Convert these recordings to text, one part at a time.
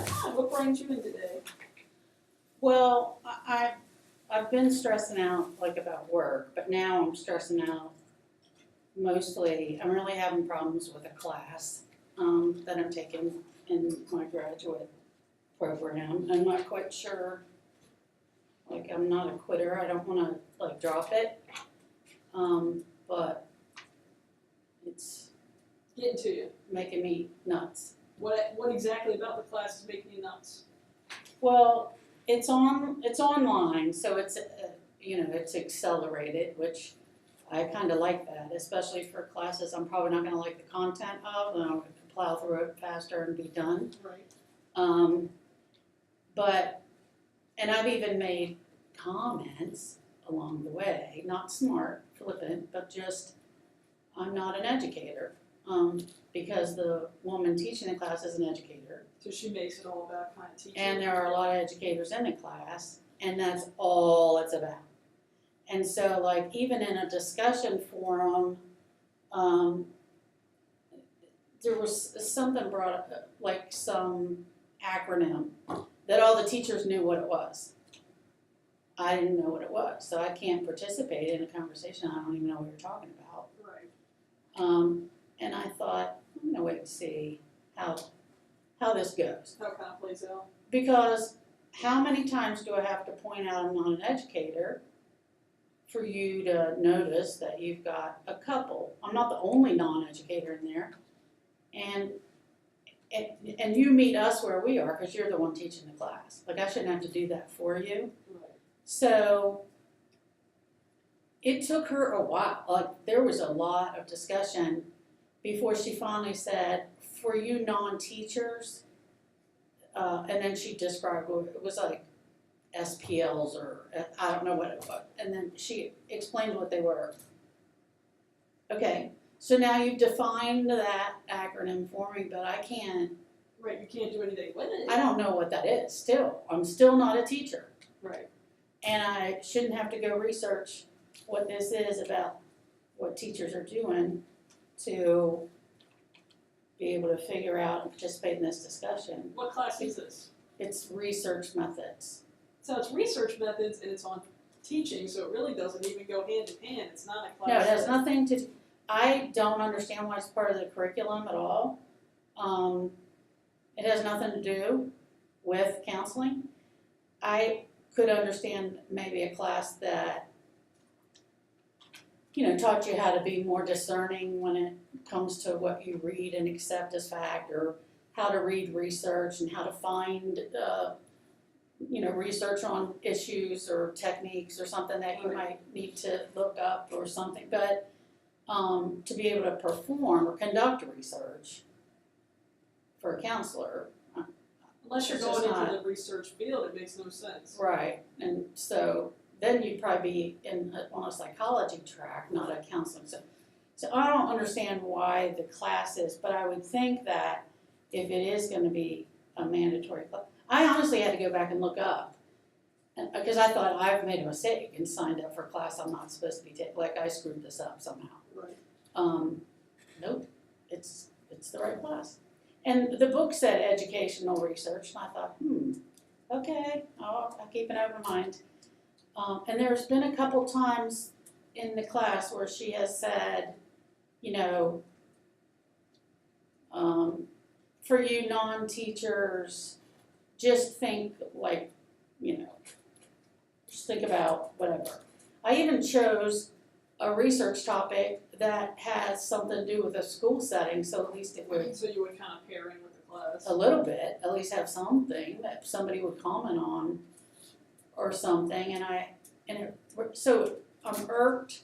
Hi, what brings you in today? Well, I've been stressing out like about work, but now I'm stressing out mostly. I'm really having problems with a class that I'm taking in my graduate program. I'm not quite sure. Like I'm not a quitter. I don't want to like drop it, but it's Getting to you. making me nuts. What exactly about the class is making you nuts? Well, it's online, so it's it's accelerated, which I kind of like that, especially for classes I'm probably not going to like the content of, and I'll plow through it faster and be done. Right. Um, and I've even made comments along the way, not smart, flippant, but just I'm not an educator, because the woman teaching the class is an educator. So she makes it all about kind of teaching. And there are a lot of educators in the class, and that's all it's about. And so, like, even in a discussion forum, there was something brought up, like some acronym, that all the teachers knew what it was. I didn't know what it was, so I can't participate in a conversation I don't even know what you're talking about. Right. And I thought, I'm gonna wait and see how this goes. How it kind of plays out. Because how many times do I have to point out I'm not an educator for you to notice that you've got a couple? I'm not the only non-educator in there. And you meet us where we are because you're the one teaching the class. Like I shouldn't have to do that for you. Right. So it took her a while. Like there was a lot of discussion before she finally said, for you non-teachers, and then she described what it was like SPLs or I don't know what it was. And then she explained what they were. Okay, so now you've defined that acronym for me, but I can't. Right, you can't do anything with it. I don't know what that is still. I'm still not a teacher. Right. And I shouldn't have to go research what this is about what teachers are doing to be able to figure out and participate in this discussion. What class is this? It's research methods. So it's research methods and it's on teaching, so it really doesn't even go hand in hand. It's not a class. No, it has nothing to, I don't understand why it's part of the curriculum at all. It has nothing to do with counseling. I could understand maybe a class that, taught you how to be more discerning when it comes to what you read and accept as fact, or how to read research and how to find, research on issues or techniques or something that you might need to look up or something. But to be able to perform or conduct research for a counselor. Unless you're going into the research field, it makes no sense. Right, and so then you'd probably be on a psychology track, not a counseling. So I don't understand why the class is, but I would think that if it is going to be a mandatory class, I honestly had to go back and look up, because I thought I've made a mistake and signed up for a class I'm not supposed to be taking. Like I screwed this up somehow. Right. Nope, it's the right class. And the book said educational research, and I thought, okay, I'll keep an open mind. And there's been a couple times in the class where she has said, for you non-teachers, just think like, just think about whatever. I even chose a research topic that has something to do with a school setting, so at least it would. So you would kind of pair in with the class. A little bit, at least have something that somebody would comment on or something, so I'm irked,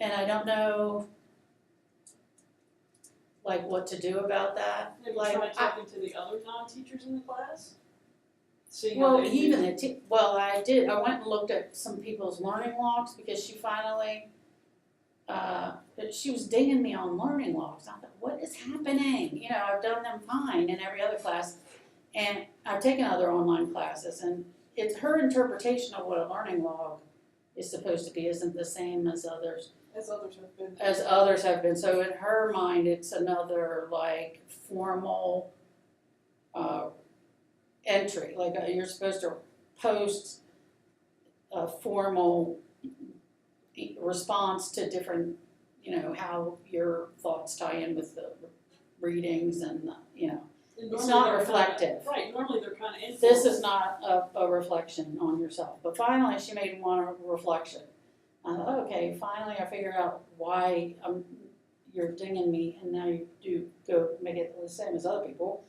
and I don't know, like, what to do about that. Have you tried talking to the other non-teachers in the class? Well, I did. I went and looked at some people's learning logs because she finally, she was dinging me on learning logs. I thought, what is happening? I've done them fine in every other class, and I've taken other online classes, and it's her interpretation of what a learning log is supposed to be isn't the same as others. As others have been. As others have been. So in her mind, it's another like formal entry, like you're supposed to post a formal response to different, how your thoughts tie in with the readings and, And it's normally not they're reflective. Right, normally they're kind of informal. This is not a reflection on yourself. But finally, she made one a reflection. I thought, okay, finally I figured out why you're dinging me, and now you do go make it the same as other people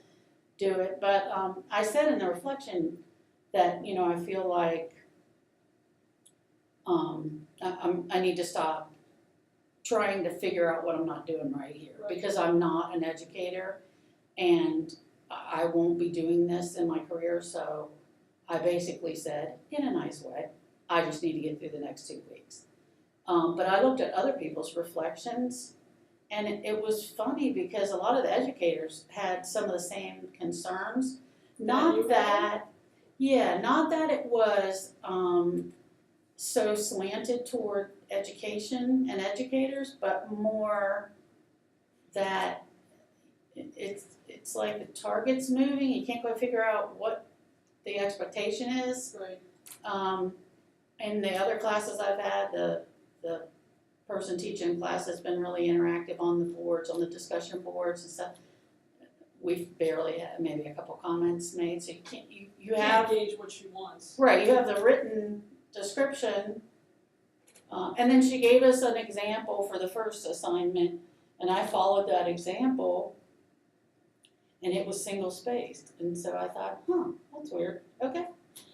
do it. But I said in the reflection that, I feel like I need to stop trying to figure out what I'm not doing right here, Right. because I'm not an educator, and I won't be doing this in my career. So I basically said, in a nice way, I just need to get through the next 2 weeks. But I looked at other people's reflections, and it was funny because a lot of the educators had some of the same concerns. Not that it was so slanted toward education and educators, but more that it's like the target's moving. You can't quite figure out what the expectation is. Right. In the other classes I've had, the person teaching class has been really interactive on the boards, on the discussion boards and stuff. We've barely had maybe a couple comments made, so you have gauge what she wants. Right, you have the written description, and then she gave us an example for the first assignment, and I followed that example, and it was single spaced, and so I thought, that's weird. Okay,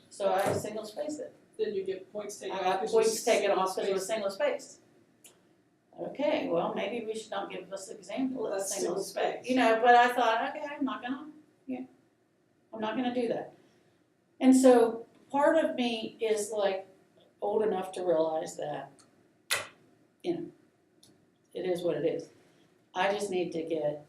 so I single spaced it. Then you get points taken off. I got points taken off because it was single spaced. Okay, well, maybe we should not give us an example of single space. But I thought, okay, I'm not gonna do that. And so part of me is like old enough to realize that, it is what it is. I just need to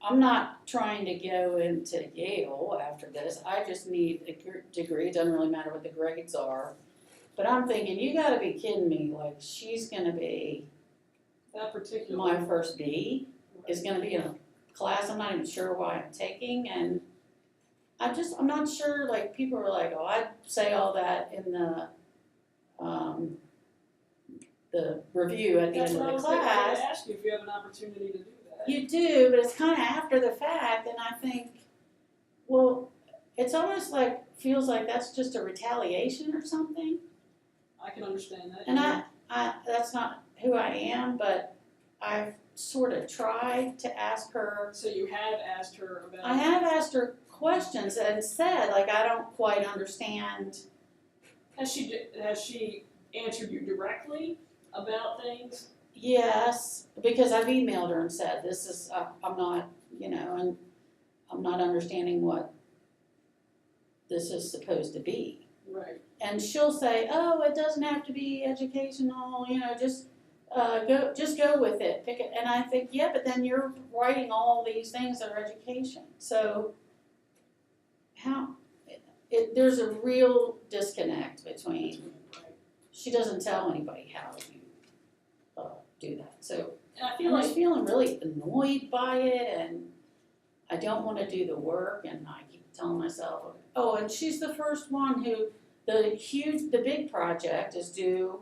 I'm not trying to go into Yale after this. I just need a degree. It doesn't really matter what the grades are. But I'm thinking, you gotta be kidding me. Like, she's gonna be that particular my first B, is gonna be in a class I'm not even sure why I'm taking, and I'm not sure, like, people are like, oh, I'd say all that in the review at the end of the class. I was ask you if you have an opportunity to do that. You do, but it's kind of after the fact, and I think, well, it's almost like, feels like that's just a retaliation or something. I can understand that. And I that's not who I am, but I've sort of tried to ask her. So you have asked her about. I have asked her questions and said, like, I don't quite understand. Has she answered you directly about things? Yes, because I've emailed her and said, this is, I'm not, and I'm not understanding what this is supposed to be. Right. And she'll say, oh, it doesn't have to be educational, just go with it, pick it. And I think, yeah, but then you're writing all these things that are education. So there's a real disconnect between, she doesn't tell anybody how you do that. So And I I'm feel like just feeling really annoyed by it, and I don't want to do the work, and I keep telling myself, oh, and she's the first one who, the big project is due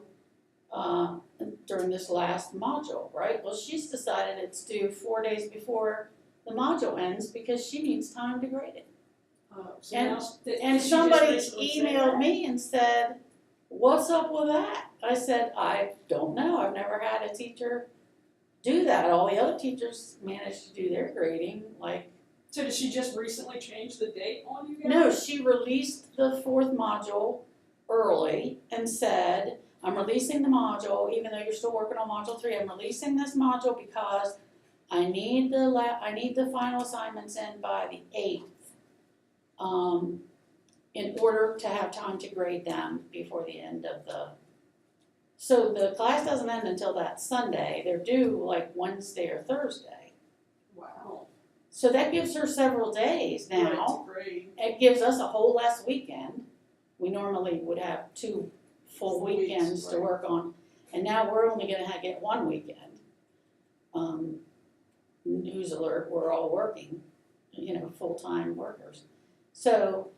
during this last module, right? Well, she's decided it's due 4 days before the module ends because she needs time to grade it. so And- now, did And she just somebody recently say emailed that? me and said, what's up with that? I said, I don't know. I've never had a teacher do that. All the other teachers managed to do their grading. Like, So did she just recently change the date on you guys? no, she released the 4th module early and said, I'm releasing the module, even though you're still working on module 3, I'm releasing this module because I need the final assignments in by the 8th. In order to have time to grade them before the end of so the class doesn't end until that Sunday. They're due like Wednesday or Thursday. Wow. So that gives her several days now. Right, great. It gives us a whole last weekend. We normally would have 2 full Full weeks, weekends to right. work on, and now we're only gonna get 1 weekend. News alert, we're all working, full-time workers. So,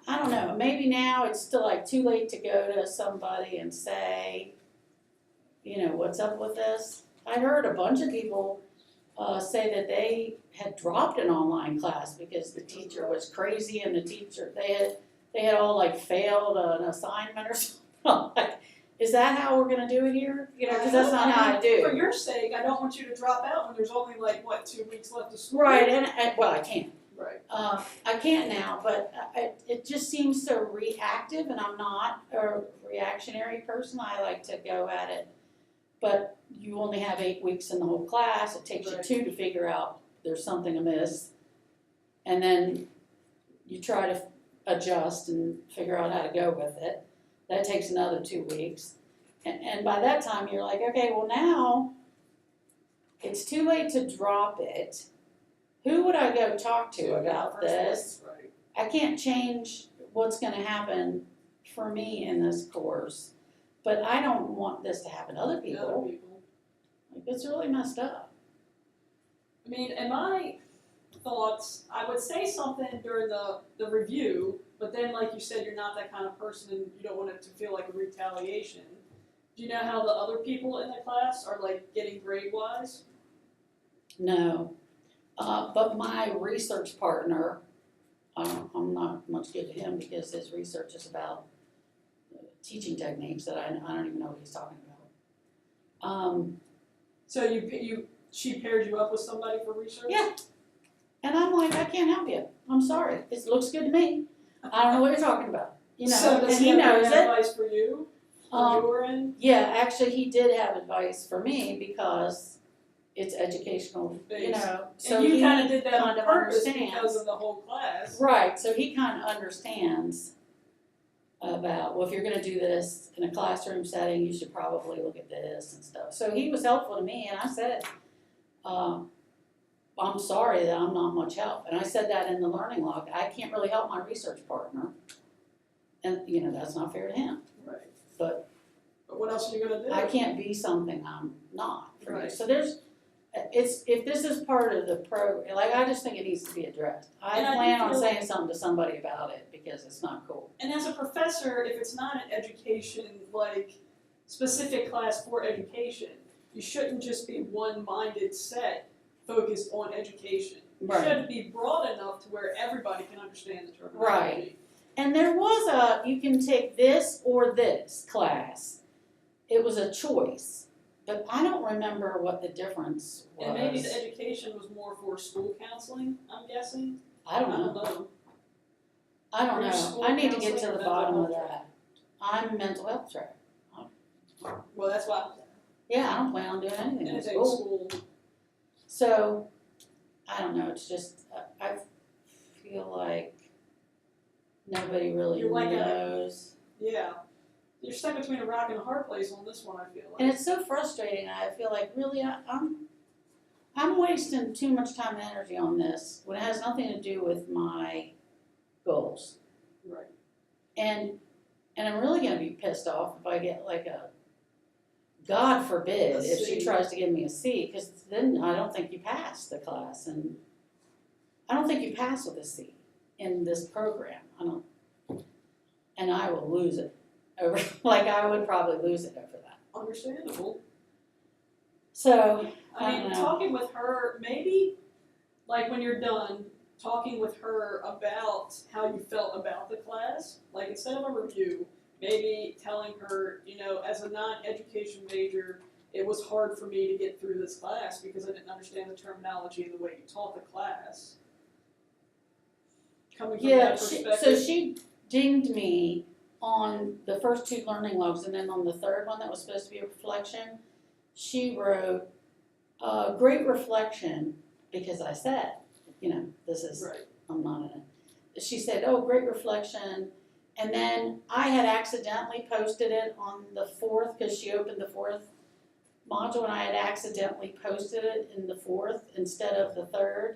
I don't know, maybe now it's still like too late to go to somebody and say, what's up with this? I heard a bunch of people say that they had dropped an online class because the teacher was crazy and they had all like failed an assignment or something. Like, is that how we're gonna do it here? Because that's not how I do. For your sake, I don't want you to drop out when there's only like, 2 weeks left of school? Right, and well, I can't. Right. I can't now, but it just seems so reactive, and I'm not a reactionary person. I like to go at it. But you only have 8 weeks in the whole class. It takes you 2 to figure out there's something amiss. And then you try to adjust and figure out how to go with it. That takes another 2 weeks. And by that time, you're like, okay, well now it's too late to drop it. Who would I go talk to about this? Right. I can't change what's going to happen for me in this course, but I don't want this to happen to other people. Like, it's really messed up. I mean, in my thoughts, I would say something during the review, but then, like you said, you're not that kind of person and you don't want it to feel like a retaliation. Do you know how the other people in the class are, like, getting grade-wise? No. But my research partner, I'm not much good to him because his research is about teaching techniques that I don't even know what he's talking about. So she paired you up with somebody for research? Yeah. And I'm like, I can't help you. I'm sorry. It looks good to me. I don't know what you're talking about. So does he have any advice for you? For your end? Yeah, actually he did have advice for me because it's educational, So and you kind of did that on kind of purpose understands. because of the whole class. Right, so he kind of understands about, well, if you're going to do this in a classroom setting, you should probably look at this and stuff. So he was helpful to me, and I said, I'm sorry that I'm not much help. And I said that in the learning log. I can't really help my research partner, and that's not fair to him. Right. But what else are you going to do? I can't be something I'm not for you. Right. So if this is part of the program, like, I just think it needs to be addressed. I plan on saying something to somebody about it because it's not cool. And as a professor, if it's not an education, like, specific class for education, you shouldn't just be one-minded set focused on education. You should be broad enough to where everybody can understand the terminology. Right. And there was you can take this or this class. It was a choice. But I don't remember what the difference was. And maybe the education was more for school counseling, I'm guessing? I don't know. I need to get to the bottom of that. I'm a mental health track. Well, that's why. Yeah, I don't plan on doing anything in school. So, I don't know, it's just, I feel like nobody really knows. Yeah. You're stuck between a rock and a hard place on this one, I feel like. And it's so frustrating. I feel like, really, I'm wasting too much time and energy on this when it has nothing to do with my goals. Right. And I'm really going to be pissed off if I get like God forbid, if she tries to give me a C, because then I don't think you pass the class, and I don't think you pass with a C in this program. And I will lose it. I would probably lose it over that. Understandable. So, I mean, talking with her, maybe, like, when you're done, talking with her about how you felt about the class, like, instead of a review, maybe telling her, as a non-education major, it was hard for me to get through this class because I didn't understand the terminology and the way you taught the class. Coming from that perspective. So she dinged me on the first 2 learning logs, and then on the third one that was supposed to be a reflection, she wrote, great reflection, because I said, this is, right. I'm not in it. She said, oh, great reflection, and then I had accidentally posted it on the 4th, because she opened the 4th module, and I had accidentally posted it in the 4th instead of the 3rd,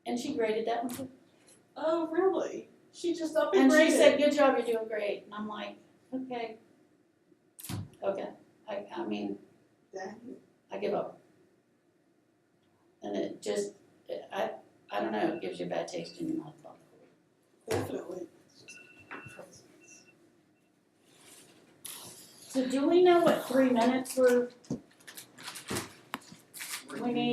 and she graded that one too. Oh, really? She just up and graded. She said, good job, you're doing great. And I'm like, okay. I mean, I give up. And it just, I don't know, it gives you a bad taste in your mouth. Definitely. So do we know what 3 minutes we need?